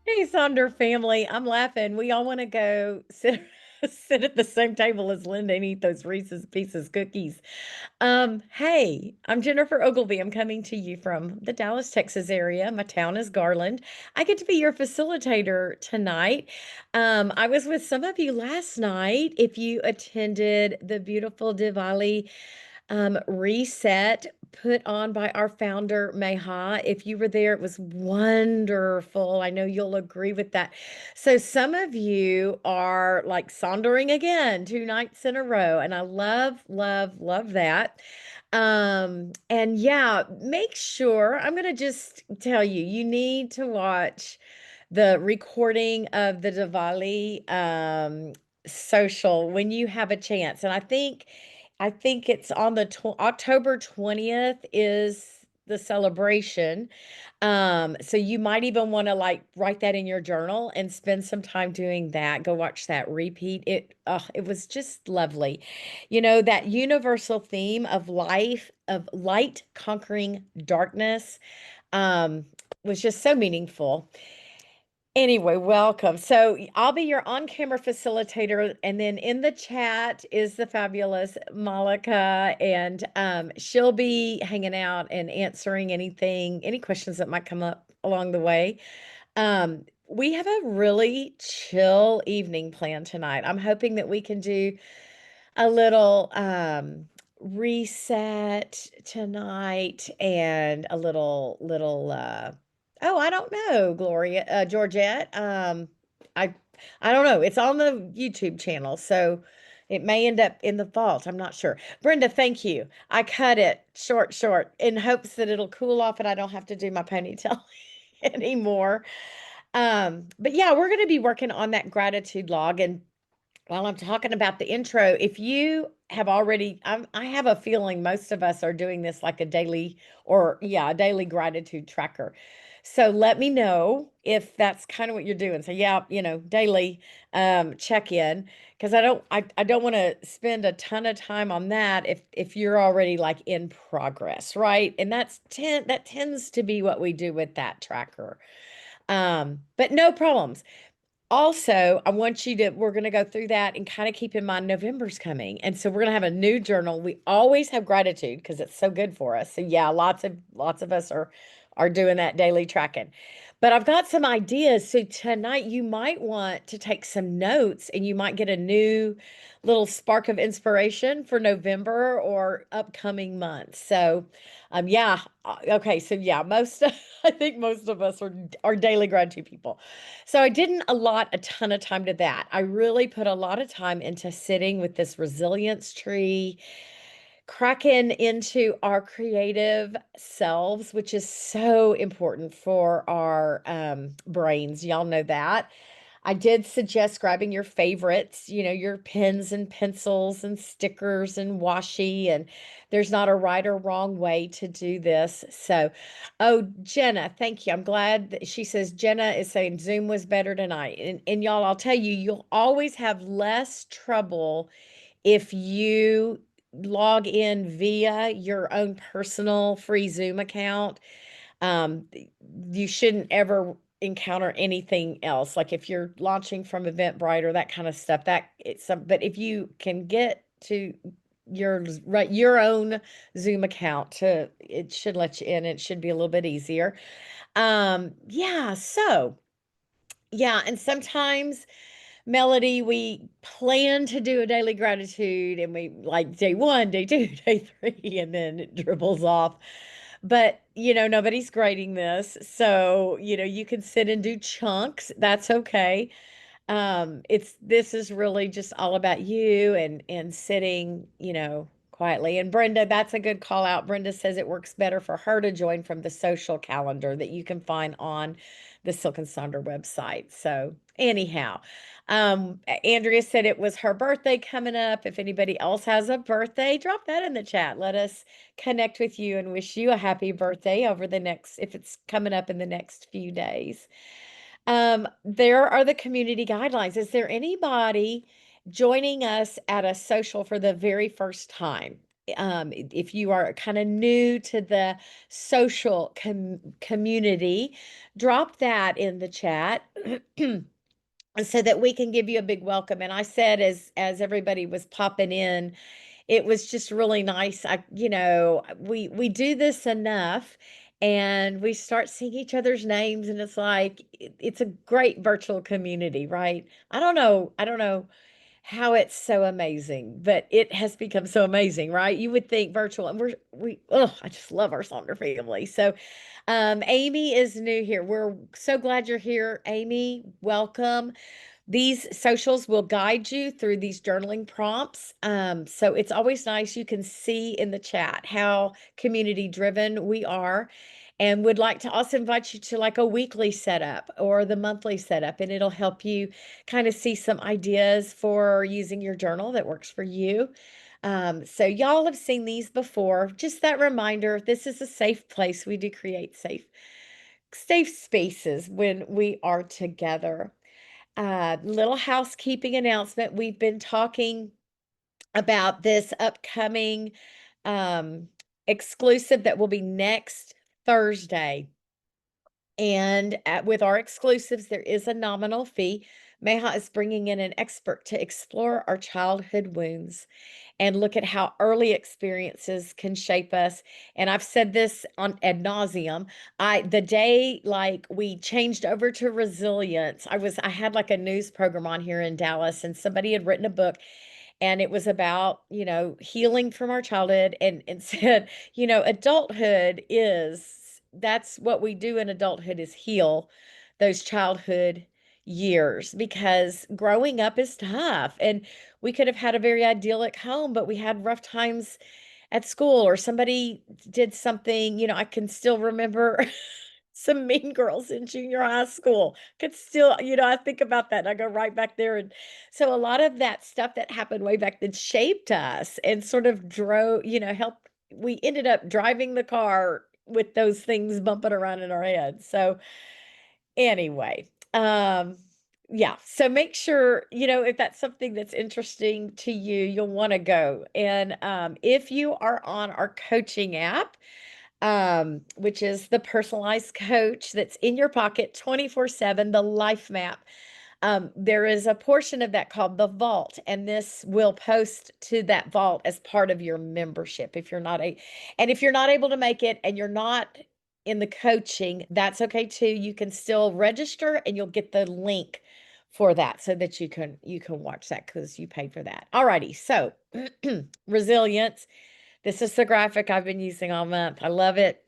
Hey, Sonder family. I'm laughing. We all want to go sit sit at the same table as Linda and eat those Reese's Pieces cookies. Hey, I'm Jennifer Ogilvy. I'm coming to you from the Dallas, Texas area. My town is Garland. I get to be your facilitator tonight. I was with some of you last night. If you attended the beautiful Diwali reset put on by our founder, Meha. If you were there, it was wonderful. I know you'll agree with that. So, some of you are like sondering again 2 nights in a row, and I love, love, love that. And yeah, make sure I'm going to just tell you, you need to watch the recording of the Diwali social when you have a chance. And I think it's on the October 20th is the celebration. So you might even want to like write that in your journal and spend some time doing that. Go watch that repeat. It was just lovely. You know, that universal theme of life, of light conquering darkness, um, was just so meaningful. Anyway, welcome. So I'll be your on-camera facilitator, and then in the chat is the fabulous Malika, and she'll be hanging out and answering any questions that might come up along the way. We have a really chill evening planned tonight. I'm hoping that we can do a little reset tonight and a little oh, I don't know, Gloria, Georgette. I I don't know. It's on the YouTube channel, so it may end up in the vault. I'm not sure. Brenda, thank you. I cut it short in hopes that it'll cool off and I don't have to do my ponytail anymore. But yeah, we're going to be working on that gratitude log. And while I'm talking about the intro, if you have already, I have a feeling most of us are doing this like a daily or, yeah, a daily gratitude tracker. So let me know if that's kind of what you're doing. So yeah, daily check in because I don't want to spend a ton of time on that if you're already like in progress, right? And that tends to be what we do with that tracker. But no problems. Also, I want you to, we're going to go through that and kind of keep in mind November's coming. And so we're going to have a new journal. We always have gratitude because it's so good for us. So yeah, lots of us are doing that daily tracking. But I've got some ideas. So tonight you might want to take some notes and you might get a new little spark of inspiration for November or upcoming months. So yeah, okay, so yeah, most I think most of us are daily gratitude people. So I didn't allot a ton of time to that. I really put a lot of time into sitting with this resilience tree, cracking into our creative selves, which is so important for our brains. Y'all know that. I did suggest grabbing your favorites, your pens and pencils and stickers and washi, and there's not a right or wrong way to do this. So, oh, Jenna, thank you. I'm glad that she says Jenna is saying Zoom was better tonight. And y'all, I'll tell you, you'll always have less trouble if you log in via your own personal free Zoom account. um you shouldn't ever encounter anything else like if you're launching from Eventbrite or that kind of stuff that it's some, but if you can get to your own Zoom account, to it should let you in. It should be a little bit easier. Yeah, so yeah, and sometimes, Melody, we plan to do a daily gratitude and we like day one, day two, day three, and then it dribbles off. But, nobody's grading this. So, you can sit and do chunks. That's okay. This is really just all about you and sitting, quietly. And Brenda, that's a good call out. Brenda says it works better for her to join from the social calendar that you can find on the Silk and Sonder website. So anyhow, Andrea said it was her birthday coming up. If anybody else has a birthday, drop that in the chat. Let us connect with you and wish you a happy birthday over the next, if it's coming up in the next few days. There are the community guidelines. Is there anybody joining us at a social for the very first time? If you are kind of new to the social community, drop that in the chat so that we can give you a big welcome. And I said, as everybody was popping in, it was just really nice. We do this enough, and we start seeing each other's names, and it's like it's a great virtual community, right? I don't know how it's so amazing, but it has become so amazing, right? You would think virtual, and I just love our Sonder family. So, Amy is new here. We're so glad you're here, Amy. Welcome. These socials will guide you through these journaling prompts. So it's always nice. You can see in the chat how community driven we are. And would like to also invite you to like a weekly setup or the monthly setup, and it'll help you kind of see some ideas for using your journal that works for you. So y'all have seen these before. Just that reminder, this is a safe place. We do create safe spaces when we are together. Little housekeeping announcement. We've been talking about this upcoming um, exclusive that will be next Thursday. And with our exclusives, there is a nominal fee. Meha is bringing in an expert to explore our childhood wounds and look at how early experiences can shape us. And I've said this on ad nauseum. The day like we changed over to resilience, I had like a news program on here in Dallas, and somebody had written a book, and it was about, healing from our childhood, and said, adulthood is that's what we do in adulthood, is heal those childhood years, because growing up is tough, and we could have had a very idyllic home, but we had rough times at school, or somebody did something. I can still remember some mean girls in junior high school. Could still, I think about that and I go right back there. And so a lot of that stuff that happened way back then shaped us and sort of drove, helped. We ended up driving the car with those things bumping around in our heads. So anyway, yeah. So make sure, if that's something that's interesting to you, you'll want to go. And if you are on our coaching app, which is the personalized coach that's in your pocket 24/7, the life map. There is a portion of that called the vault, and this will post to that vault as part of your membership. If you're not able to make it and you're not in the coaching, that's okay too. You can still register and you'll get the link for that so that you can watch that because you paid for that. Alrighty, so resilience. This is the graphic I've been using all month. I love it.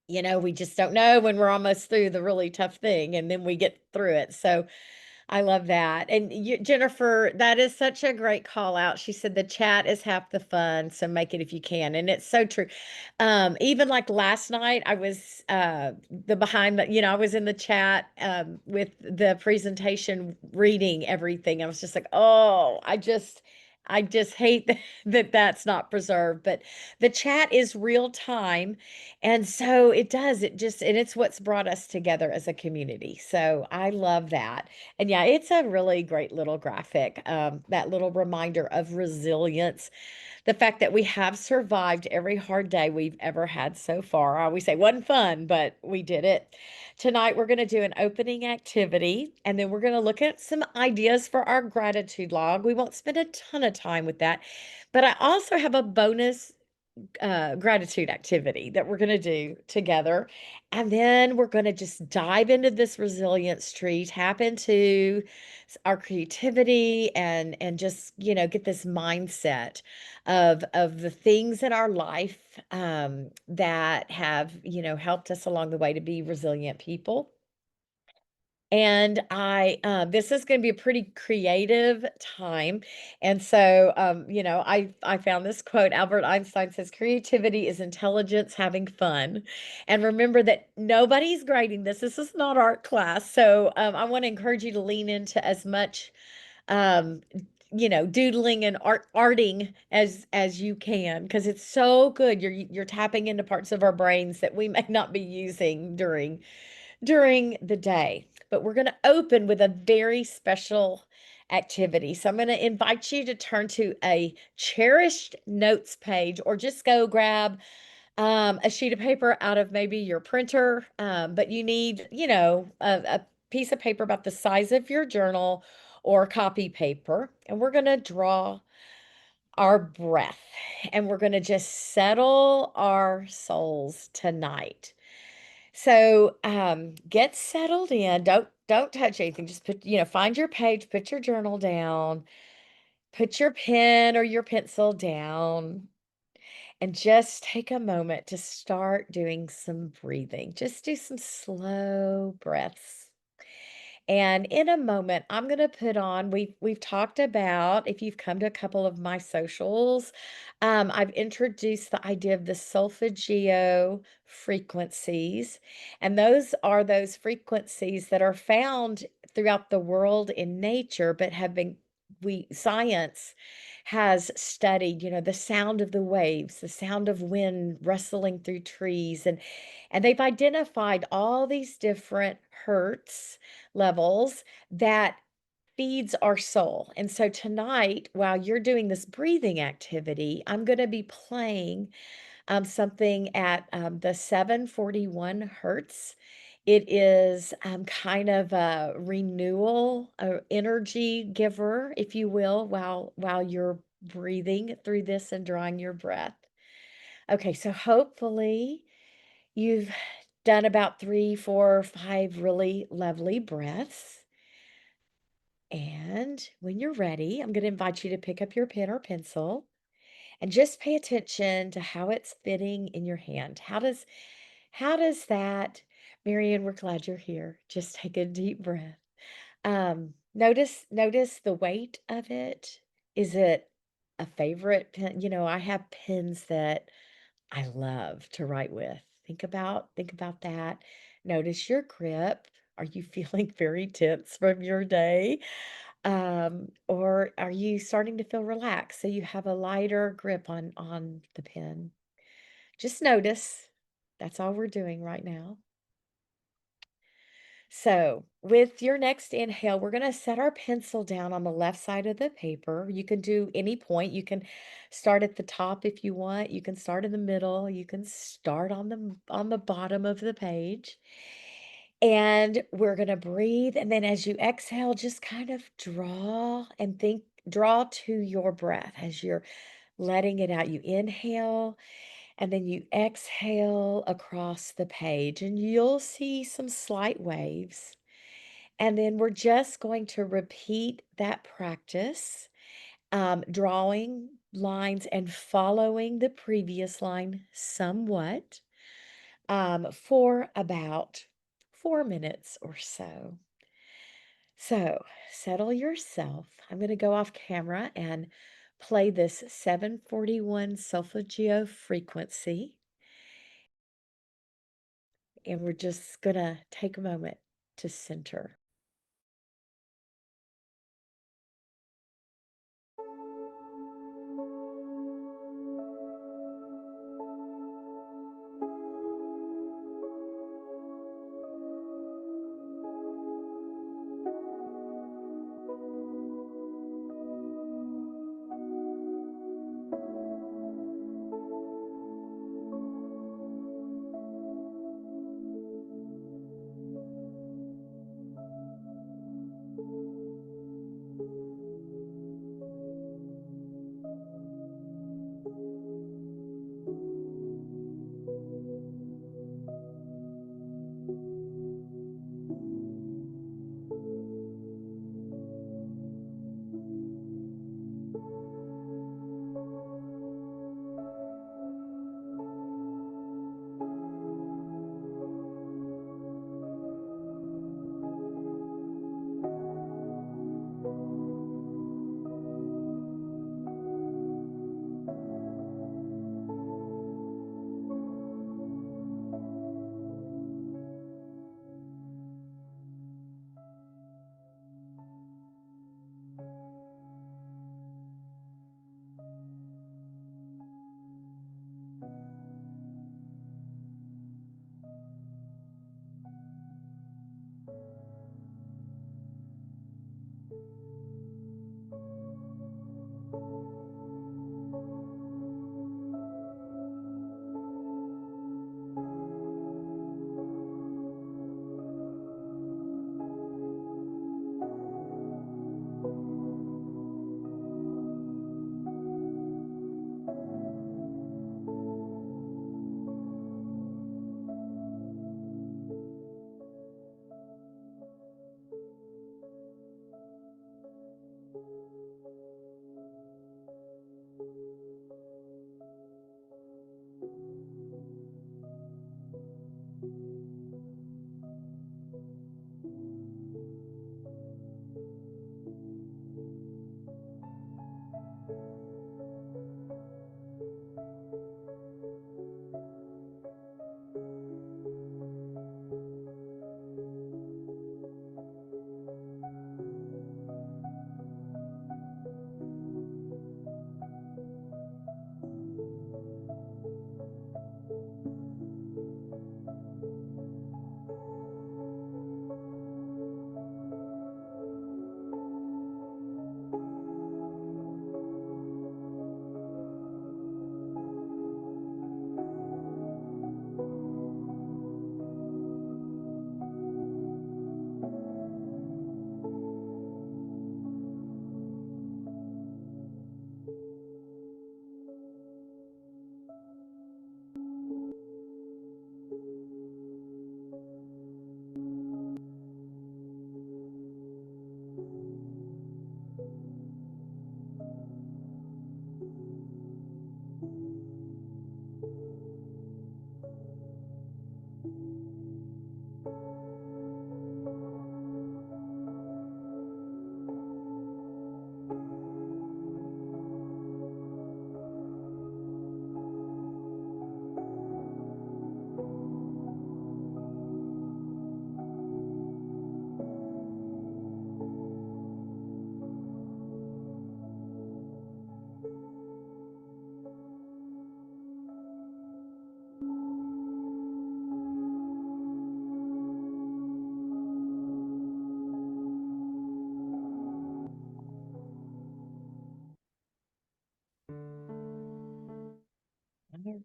We just don't know when we're almost through the really tough thing, and then we get through it. So I love that. And Jennifer, that is such a great call out. She said the chat is half the fun, so make it if you can. And it's so true. Even like last night, I was I was in the chat with the presentation reading everything. I was just like, oh, I just hate that that's not preserved. But the chat is real time, and so and it's what's brought us together as a community. So I love that. And yeah, it's a really great little graphic, that little reminder of resilience, the fact that we have survived every hard day we've ever had so far. I always say wasn't fun, but we did it. Tonight, we're going to do an opening activity, and then we're going to look at some ideas for our gratitude log. We won't spend a ton of time with that, but I also have a bonus gratitude activity that we're going to do together. And then we're going to just dive into this resilience tree, tap into our creativity, and just, get this mindset of the things in our life that have, helped us along the way to be resilient people. And this is going to be a pretty creative time. And so, I found this quote. Albert Einstein says, creativity is intelligence having fun. And remember that nobody's grading this. This is not art class. So, I want to encourage you to lean into as much, um, doodling and arting as you can, because it's so good. You're tapping into parts of our brains that we may not be using during the day. But we're going to open with a very special activity. So I'm going to invite you to turn to a cherished notes page or just go grab a sheet of paper out of maybe your printer. But you need, a piece of paper about the size of your journal or copy paper. And we're going to draw our breath and we're going to just settle our souls tonight. So, get settled in. Don't touch anything. Just put, find your page, put your journal down, put your pen or your pencil down, and just take a moment to start doing some breathing. Just do some slow breaths. And in a moment, I'm gonna put on we've talked about, if you've come to a couple of my socials, I've introduced the idea of the solfeggio frequencies, and those are those frequencies that are found throughout the world in nature, but have been we science has studied, the sound of the waves, the sound of wind rustling through trees, and they've identified all these different hertz levels that feeds our soul. And so tonight, while you're doing this breathing activity, I'm going to be playing something at the 741 hertz. It is kind of a renewal, a energy giver, if you will, while you're breathing through this and drawing your breath. Okay, so hopefully you've done about 3, 4, 5 really lovely breaths. And when you're ready, I'm going to invite you to pick up your pen or pencil and just pay attention to how it's fitting in your hand. How does that, Marion, we're glad you're here. Just take a deep breath. Notice the weight of it. Is it a favorite pen? I have pens that I love to write with. Think about that. Notice your grip. Are you feeling very tense from your day? Or are you starting to feel relaxed so you have a lighter grip on the pen? Just notice. That's all we're doing right now. So, with your next inhale, we're going to set our pencil down on the left side of the paper. You can do any point. You can start at the top if you want. You can start in the middle. You can start on the bottom of the page. And we're going to breathe, and then as you exhale, just kind of draw to your breath as you're letting it out. You inhale and then you exhale across the page, and you'll see some slight waves. And then we're just going to repeat that practice, drawing lines and following the previous line somewhat, for about 4 minutes or so. So settle yourself. I'm going to go off camera and play this 741 solfeggio frequency. And we're just going to take a moment to center.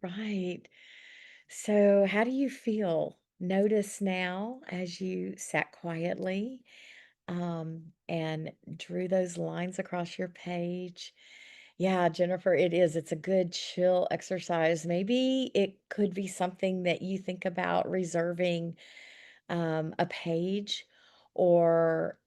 Right. So, how do you feel? Notice now as you sat quietly and drew those lines across your page. Yeah, Jennifer, it is. It's a good chill exercise. Maybe it could be something that you think about reserving a page or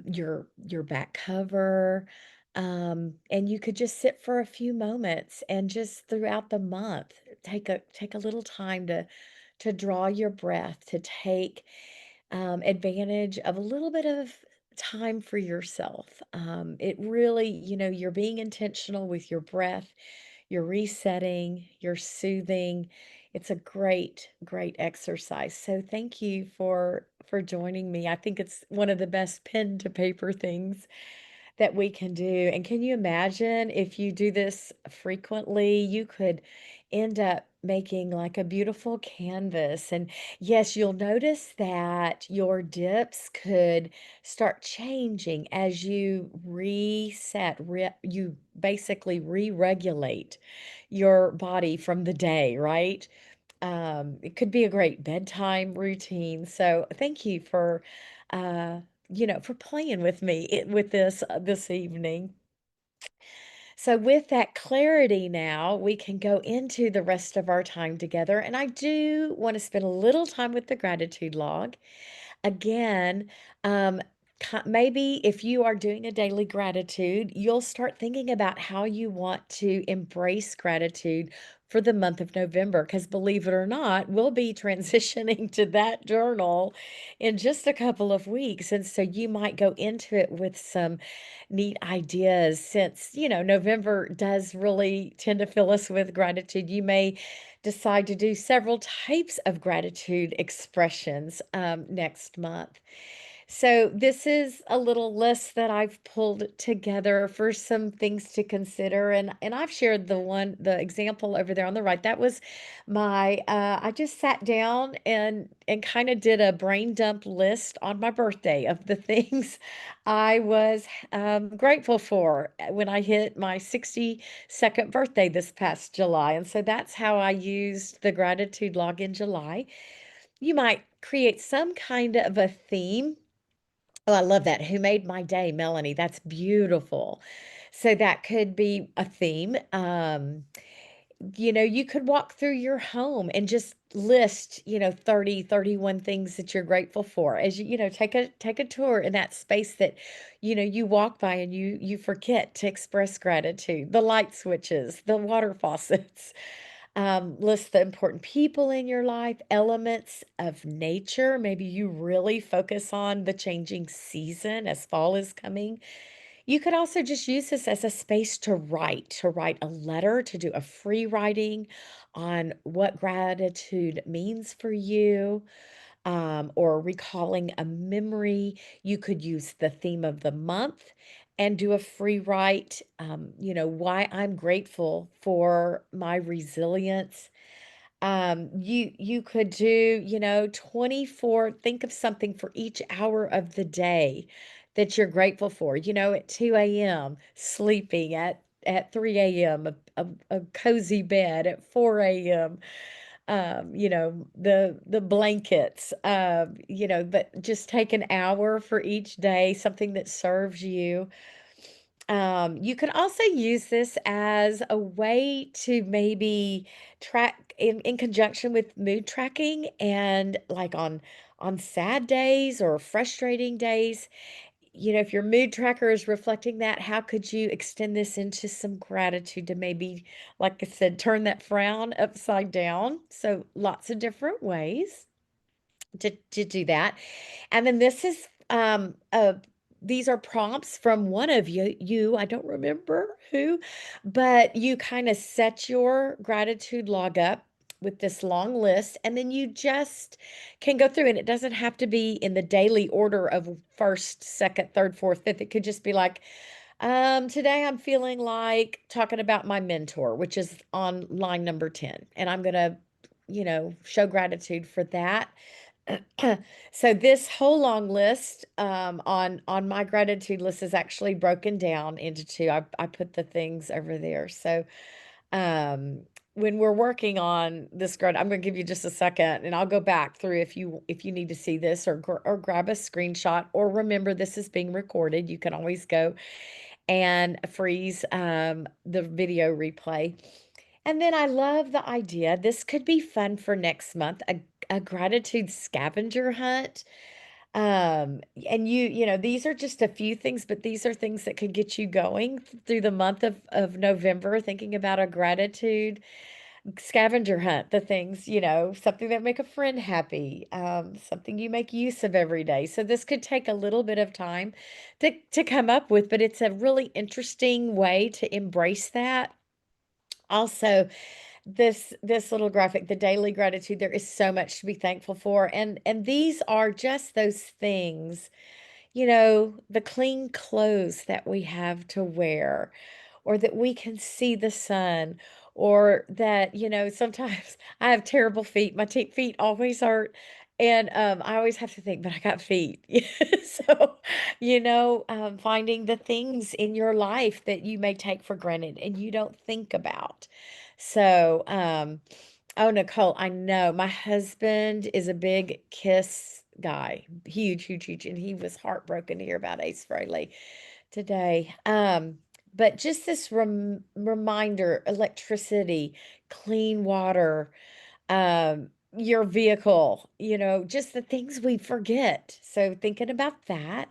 your back cover. And you could just sit for a few moments and just throughout the month take a little time to draw your breath, to take advantage of a little bit of time for yourself. It really, you're being intentional with your breath, you're resetting, you're soothing. It's a great, great exercise. So thank you for joining me. I think it's one of the best pen to paper things that we can do. And can you imagine if you do this frequently, you could end up making like a beautiful canvas. And yes, you'll notice that your dips could start changing as you reset, you basically re-regulate your body from the day, right? It could be a great bedtime routine. So thank you uh, for playing with me with this this evening. So with that clarity now, we can go into the rest of our time together. And I do want to spend a little time with the gratitude log. Again, um, maybe if you are doing a daily gratitude, you'll start thinking about how you want to embrace gratitude for the month of November. Because believe it or not, we'll be transitioning to that journal in just a couple of weeks. And so you might go into it with some neat ideas since, November does really tend to fill us with gratitude. You may decide to do several types of gratitude expressions next month. So, this is a little list that I've pulled together for some things to consider. And I've shared the example over there on the right. That was I just sat down and kind of did a brain dump list on my birthday of the things I was grateful for when I hit my 62nd birthday this past July. And so that's how I used the gratitude log in July. You might create some kind of a theme. Oh, I love that. Who made my day, Melanie? That's beautiful. So that could be a theme. You could walk through your home and just list, 30, 31 things that you're grateful for as take a tour in that space that, you walk by and you forget to express gratitude. The light switches, the water faucets, list the important people in your life, elements of nature. Maybe you really focus on the changing season as fall is coming. You could also just use this as a space to write a letter, to do a free writing on what gratitude means for you, or recalling a memory. You could use the theme of the month and do a free write, why I'm grateful for my resilience. You could do, 24, think of something for each hour of the day that you're grateful for. At 2 a.m., sleeping at 3 a.m., a cozy bed at 4 a.m., the blankets, but just take an hour for each day, something that serves you. You can also use this as a way to maybe track in conjunction with mood tracking and like on sad days or frustrating days. If your mood tracker is reflecting that, how could you extend this into some gratitude to maybe, like I said, turn that frown upside down? So lots of different ways to do that. And then this is these are prompts from one of you, I don't remember who, but you kind of set your gratitude log up with this long list, and then you just can go through, and it doesn't have to be in the daily order of first, second, third, fourth, fifth. It could just be like, today I'm feeling like talking about my mentor, which is on line number 10, and I'm gonna, show gratitude for that. So this whole long list on my gratitude list is actually broken down into two. I put the things over there. So when we're working on this grad, I'm going to give you just a second and I'll go back through if you need to see this or grab a screenshot or remember this is being recorded. You can always go and freeze the video replay. And then I love the idea. This could be fun for next month, a gratitude scavenger hunt. And you know, these are just a few things, but these are things that could get you going through the month of November, thinking about a gratitude scavenger hunt, the things, you know, something that make a friend happy, something you make use of every day. So this could take a little bit of time to come up with, but it's a really interesting way to embrace that. Also, this little graphic, the daily gratitude, there is so much to be thankful for. And these are just those things, you know, the clean clothes that we have to wear, or that we can see the sun, or that, you know, sometimes I have terrible feet. My feet always hurt. And I always have to think, but I got feet. So, you know, finding the things in your life that you may take for granted and you don't think about. So, oh, Nicole, I know my husband is a big Kiss guy, huge, huge, huge, and he was heartbroken to hear about Ace Frehley today. But just this reminder, electricity, clean water, your vehicle, you know, just the things we forget. So thinking about that.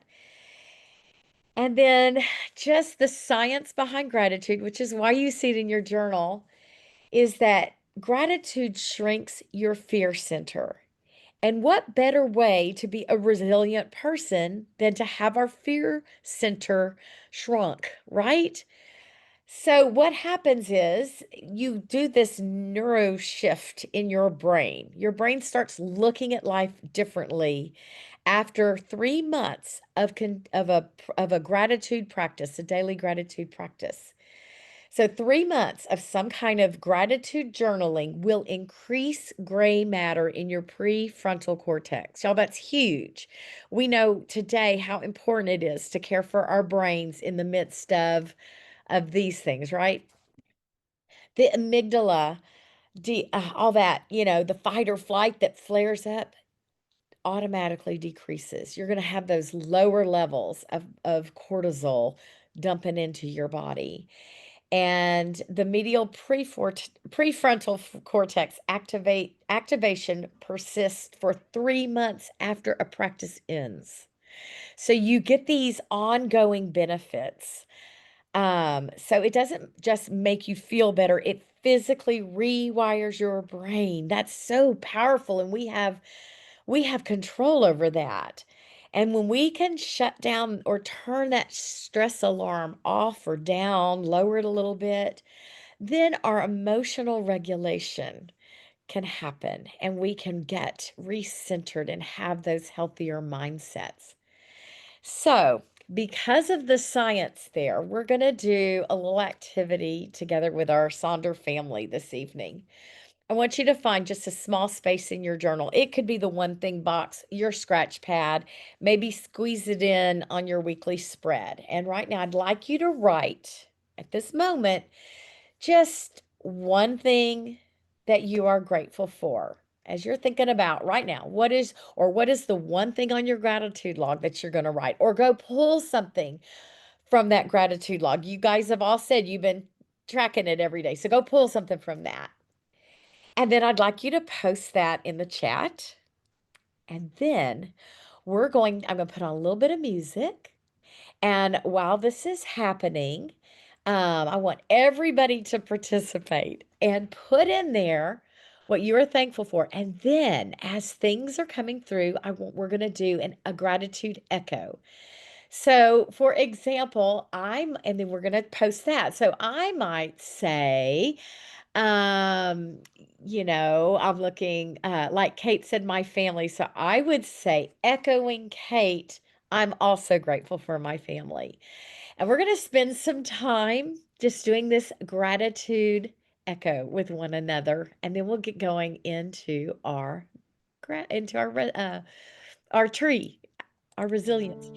And then just the science behind gratitude, which is why you see it in your journal, is that gratitude shrinks your fear center. And what better way to be a resilient person than to have our fear center shrunk, right? So, what happens is you do this neuro shift in your brain. Your brain starts looking at life differently after 3 months of a gratitude practice, a daily gratitude practice. So, 3 months of some kind of gratitude journaling will increase gray matter in your prefrontal cortex. Y'all, that's huge. We know today how important it is to care for our brains in the midst of these things, right? The amygdala, all that, you know, the fight or flight that flares up automatically decreases. You're going to have those lower levels of cortisol dumping into your body. And the medial prefrontal cortex activation persists for 3 months after a practice ends. So you get these ongoing benefits. So it doesn't just make you feel better, it physically rewires your brain. That's so powerful, and we have control over that. And when we can shut down or turn that stress alarm off or down, lower it a little bit, then our emotional regulation can happen and we can get recentered and have those healthier mindsets. So, because of the science there, we're going to do a little activity together with our Sonder family this evening. I want you to find just a small space in your journal. It could be the one thing box, your scratch pad, maybe squeeze it in on your weekly spread. And right now, I'd like you to write at this moment just one thing that you are grateful for. As you're thinking about right now, what is the one thing on your gratitude log that you're going to write? Or go pull something from that gratitude log. You guys have all said you've been tracking it every day. So go pull something from that. And then I'd like you to post that in the chat. And then I'm going to put on a little bit of music. And while this is happening, I want everybody to participate and put in there what you are thankful for. And then as things are coming through, we're going to do a gratitude echo. So, for example, and then we're going to post that. So I might say, um, you know, I'm looking, like Kate said, my family. So I would say, echoing Kate, I'm also grateful for my family. And we're going to spend some time just doing this gratitude echo with one another. And then we'll get going into our tree, our resilience.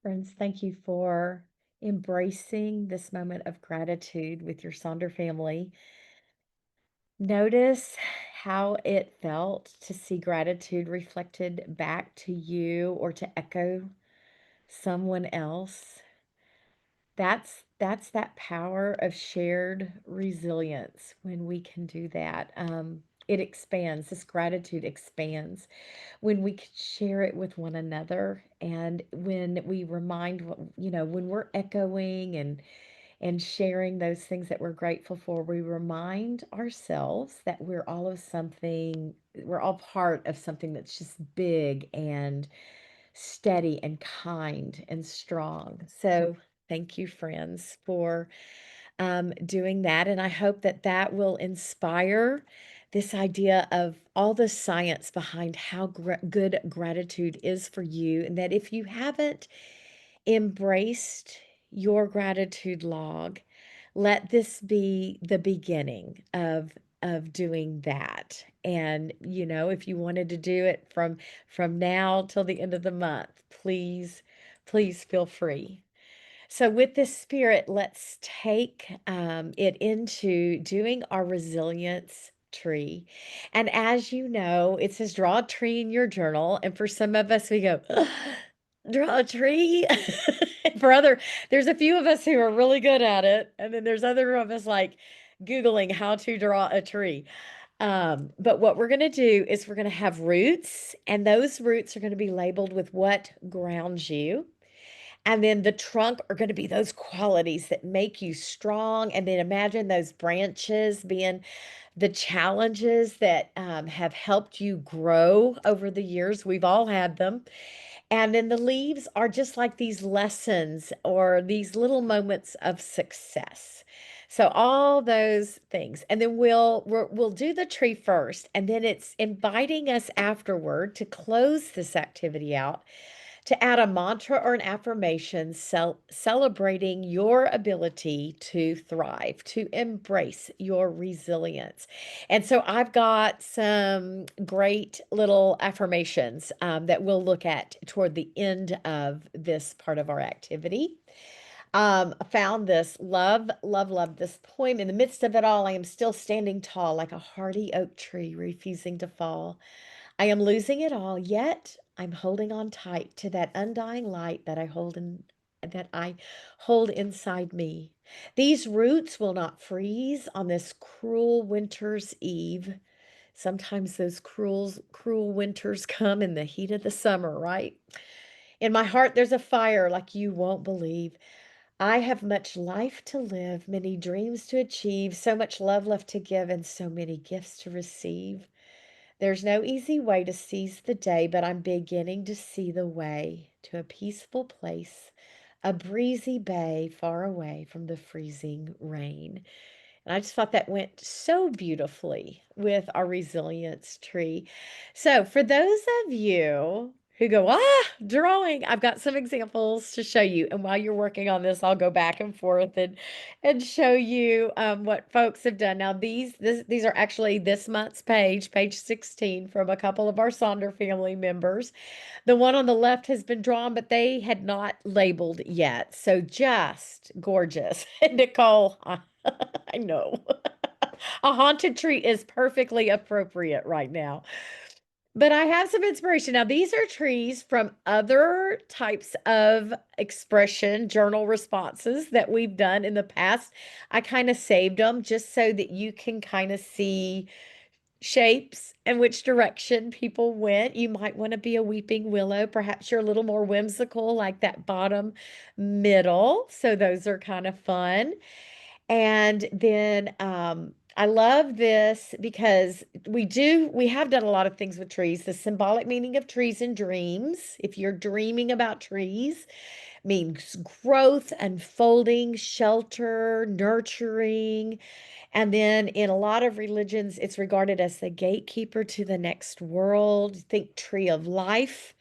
Friends, thank you for embracing this moment of gratitude with your Sonder family. Notice how it felt to see gratitude reflected back to you or to echo someone else. That's that power of shared resilience when we can do that. It expands, this gratitude expands when we can share it with one another and when we remind, when we're echoing and sharing those things that we're grateful for, we remind ourselves that we're all part of something that's just big and steady and kind and strong. So, thank you, friends, for doing that. And I hope that that will inspire this idea of all the science behind how good gratitude is for you. And that if you haven't embraced your gratitude log, let this be the beginning of doing that. And if you wanted to do it from now till the end of the month, please feel free. So, with this spirit, let's take it into doing our resilience tree. And as you know, it says draw a tree in your journal. And for some of us, we go, draw a tree. For other, there's a few of us who are really good at it. And then there's other of us like Googling how to draw a tree. But what we're going to do is we're going to have roots, and those roots are going to be labeled with what grounds you. And then the trunk are going to be those qualities that make you strong. And then imagine those branches being the challenges that have helped you grow over the years. We've all had them. And then the leaves are just like these lessons or these little moments of success. So all those things. And then we'll do the tree first, and then it's inviting us afterward to close this activity out to add a mantra or an affirmation celebrating your ability to thrive, to embrace your resilience. And so I've got some great little affirmations that we'll look at toward the end of this part of our activity. I found this love this poem. In the midst of it all, I am still standing tall like a hardy oak tree, refusing to fall. I am losing it all, yet I'm holding on tight to that undying light that I hold inside me. These roots will not freeze on this cruel winter's eve. Sometimes those cruel winters come in the heat of the summer, right? In my heart, there's a fire like you won't believe. I have much life to live, many dreams to achieve, so much love left to give, and so many gifts to receive. There's no easy way to seize the day, but I'm beginning to see the way to a peaceful place, a breezy bay far away from the freezing rain. And I just thought that went so beautifully with our resilience tree. So, for those of you who go, drawing, I've got some examples to show you. And while you're working on this, I'll go back and forth and show you what folks have done. Now, these are actually this month's page 16 from a couple of our Sonder family members. The one on the left has been drawn, but they had not labeled yet. So just gorgeous. Nicole, I know. A haunted tree is perfectly appropriate right now. But I have some inspiration. Now, these are trees from other types of expression journal responses that we've done in the past. I kind of saved them just so that you can kind of see shapes and which direction people went. You might want to be a weeping willow. Perhaps you're a little more whimsical, like that bottom middle. So those are kind of fun. And then I love this because we have done a lot of things with trees. The symbolic meaning of trees and dreams. If you're dreaming about trees, means growth, unfolding, shelter, nurturing. And then in a lot of religions, it's regarded as the gatekeeper to the next world. Think tree of life.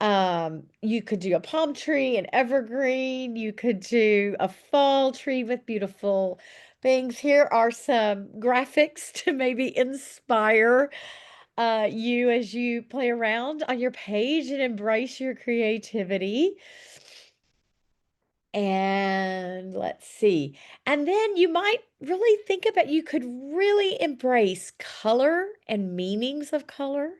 You could do a palm tree, an evergreen. You could do a fall tree with beautiful things. Here are some graphics to maybe inspire you as you play around on your page and embrace your creativity. And let's see. And then you might really think about you could really embrace color and meanings of color.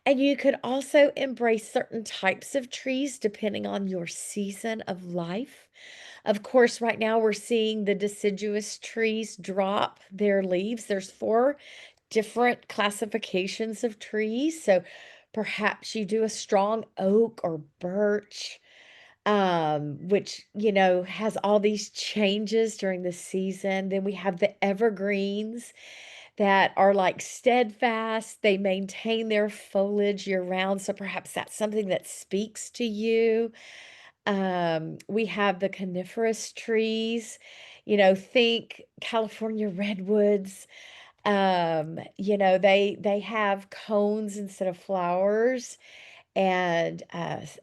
And you could also embrace certain types of trees depending on your season of life. Of course, right now we're seeing the deciduous trees drop their leaves. There's four different classifications of trees. So perhaps you do a strong oak or birch, which, has all these changes during the season. Then we have the evergreens that are like steadfast. They maintain their foliage year round. So perhaps that's something that speaks to you. We have the coniferous trees, think California redwoods. They have cones instead of flowers, and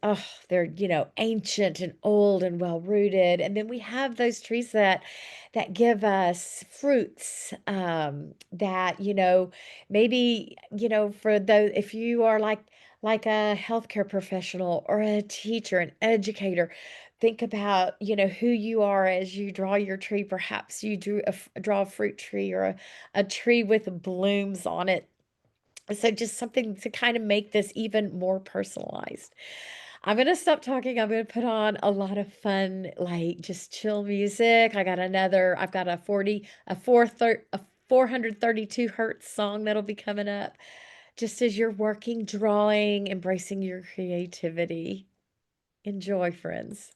oh, they're ancient and old and well rooted. And then we have those trees that give us fruits, that maybe for those, if you are like a healthcare professional or a teacher, an educator, think about who you are as you draw your tree. Perhaps you draw a fruit tree or a tree with blooms on it. So just something to kind of make this even more personalized. I'm gonna stop talking. I'm gonna put on a lot of fun, like just chill music. I've got a 432 hertz song that'll be coming up just as you're working, drawing, embracing your creativity. Enjoy, friends.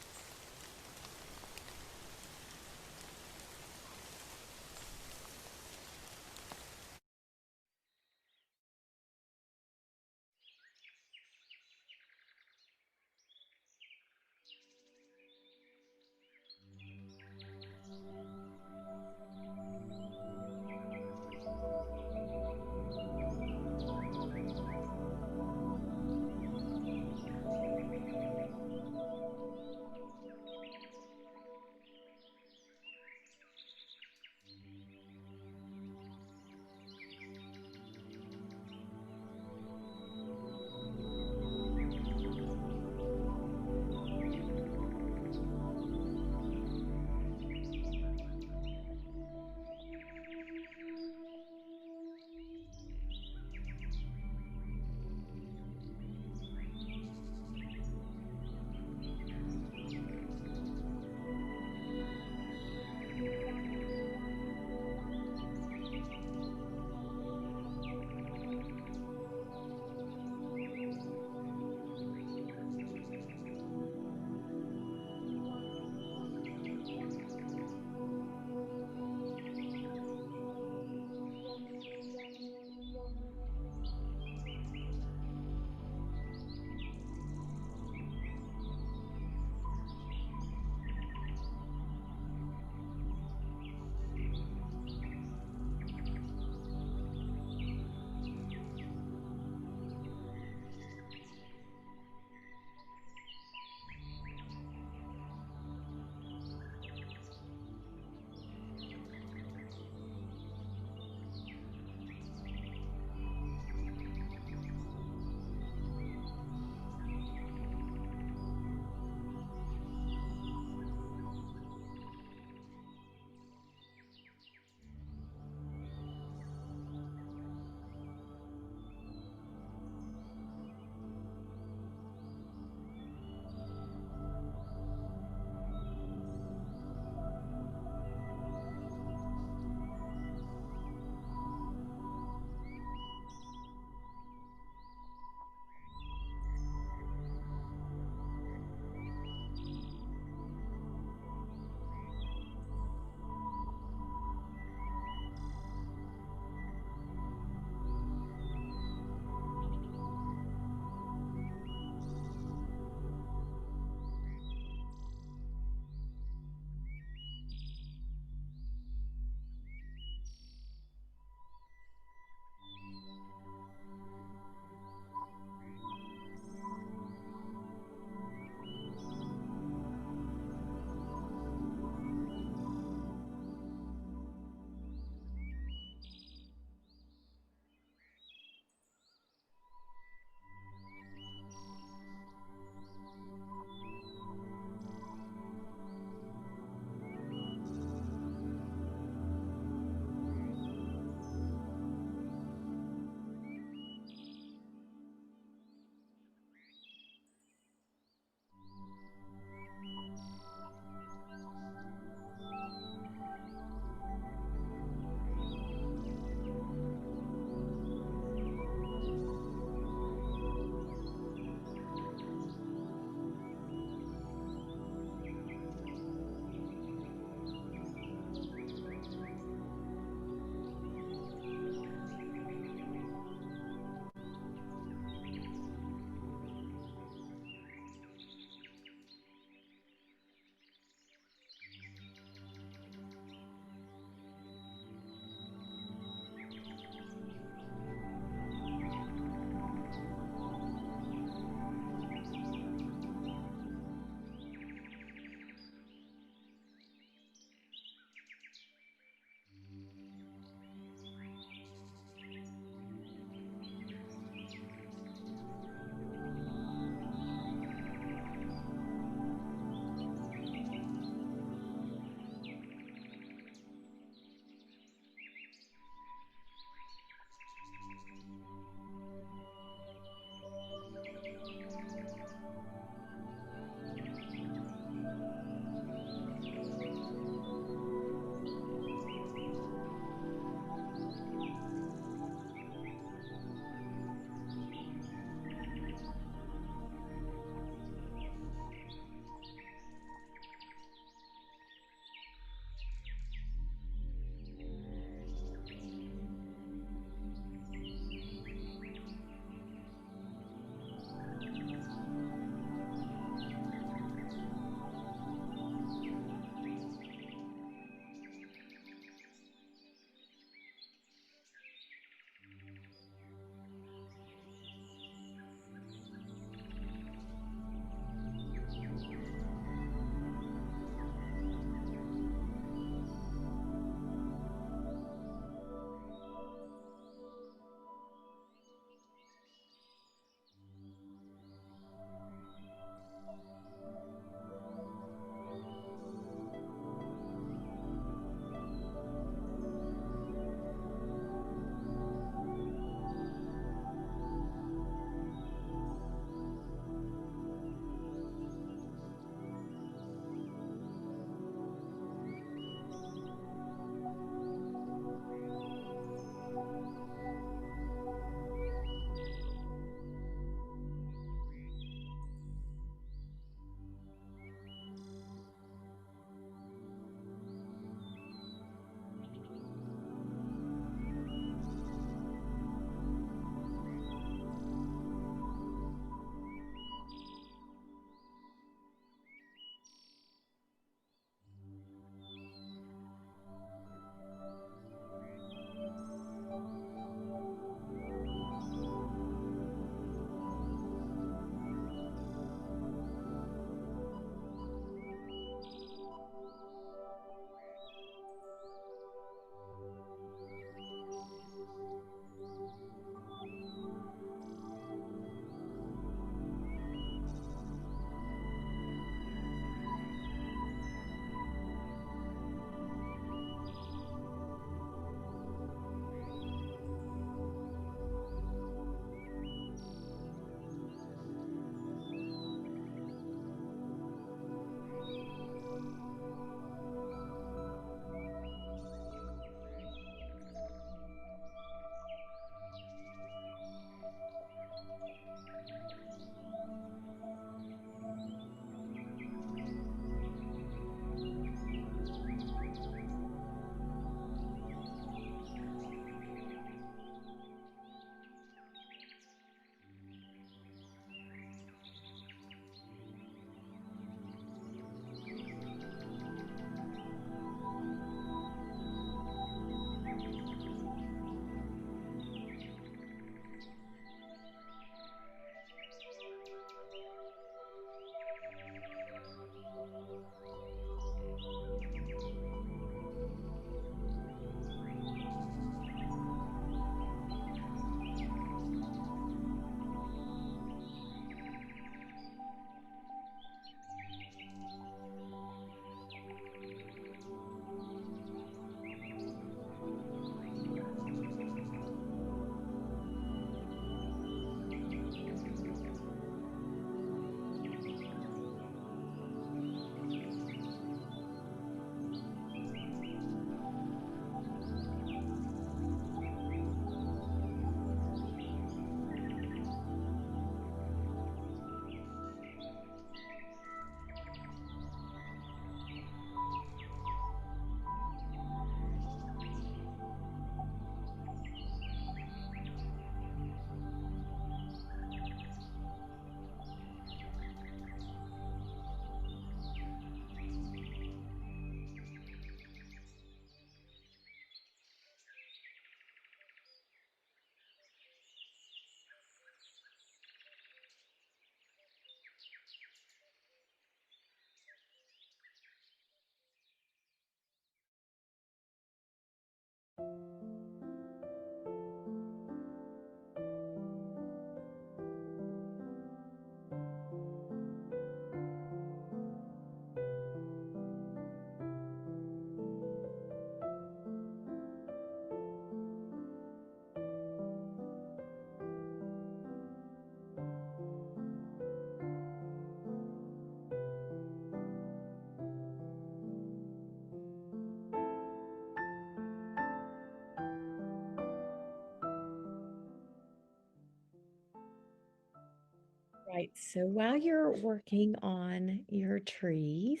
Right. So while you're working on your trees,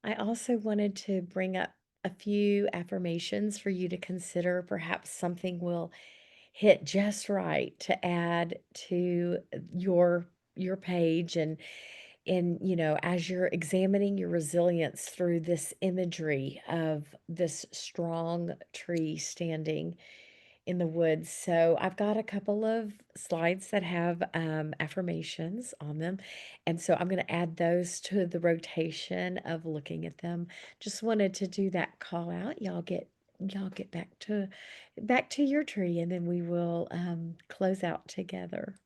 I also wanted to bring up a few affirmations for you to consider. Perhaps something will hit just right to add to your page and as you're examining your resilience through this imagery of this strong tree standing in the woods. So I've got a couple of slides that have affirmations on them. And so I'm going to add those to the rotation of looking at them. Just wanted to do that call out. Y'all get back to your tree, and then we will close out together.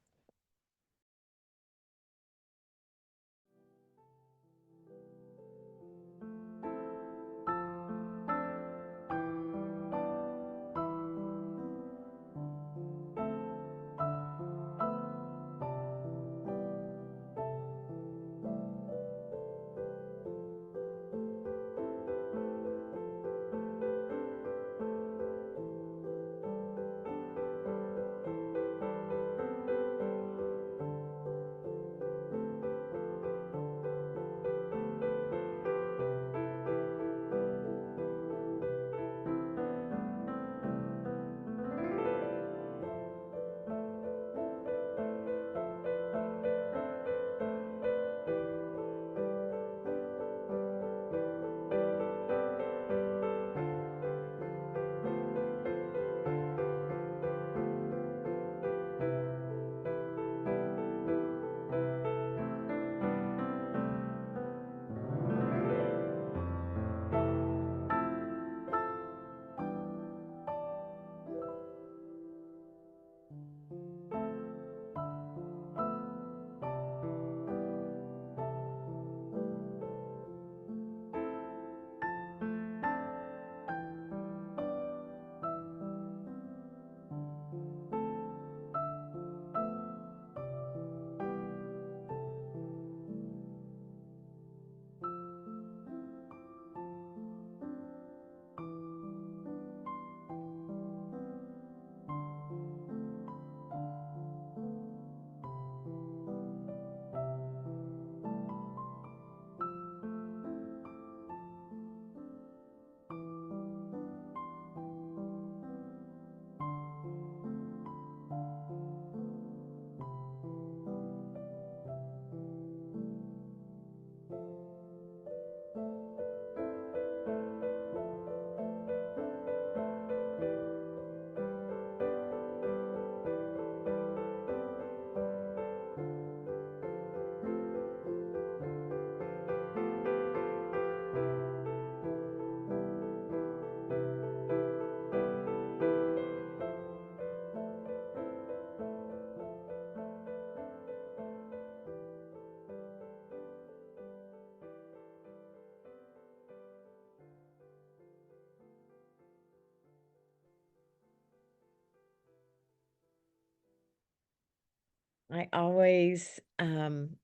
I always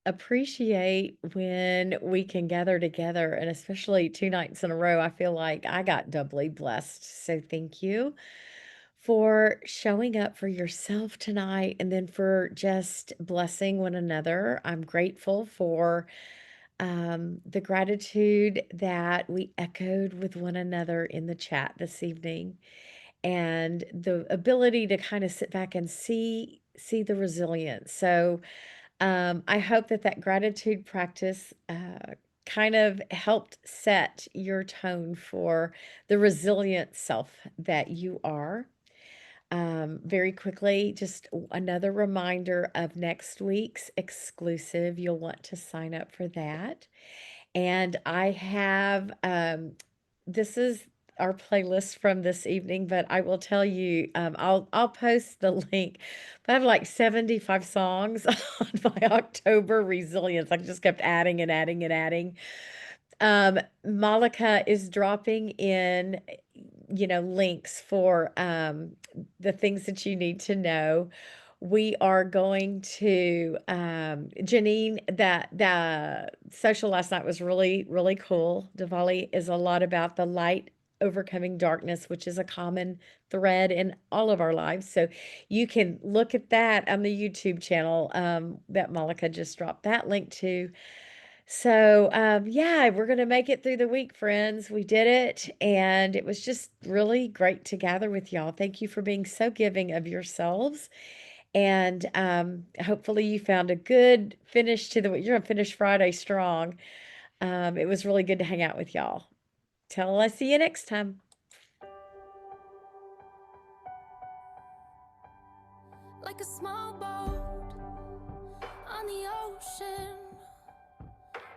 appreciate when we can gather together, and especially 2 nights in a row. I feel like I got doubly blessed. So thank you for showing up for yourself tonight and then for just blessing one another. I'm grateful for the gratitude that we echoed with one another in the chat this evening and the ability to kind of sit back and see the resilience. So I hope that that gratitude practice kind of helped set your tone for the resilient self that you are. Very quickly, just another reminder of next week's exclusive. You'll want to sign up for that. And I have, this is our playlist from this evening, but I will tell you, I'll post the link. But I have like 75 songs on my October resilience. I just kept adding and adding and adding. Malika is dropping in, links for the things that you need to know. We are going to Janine, that the social last night was really, really cool. Diwali is a lot about the light overcoming darkness, which is a common thread in all of our lives. So you can look at that on the YouTube channel that Malika just dropped that link to. So, yeah, we're going to make it through the week, friends. We did it, and it was just really great to gather with y'all. Thank you for being so giving of yourselves. And hopefully, you found a good finish to the week. You're going to finish Friday strong. It was really good to hang out with y'all. Till I see you next time. Like a small boat on the ocean,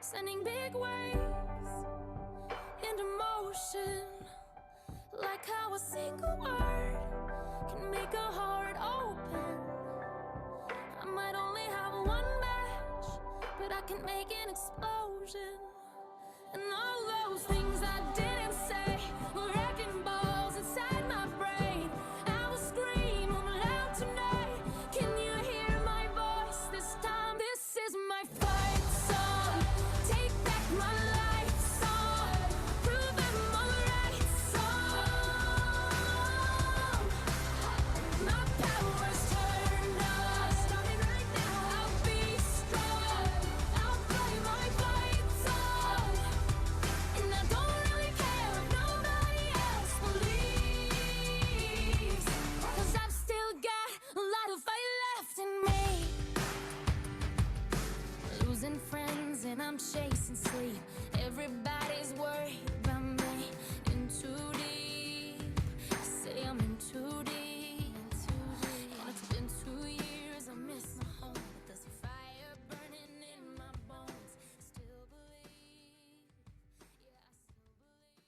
sending big waves into motion. Like how a single word can make a heart open. I might only have one match, but I can make an explosion. And all those things I did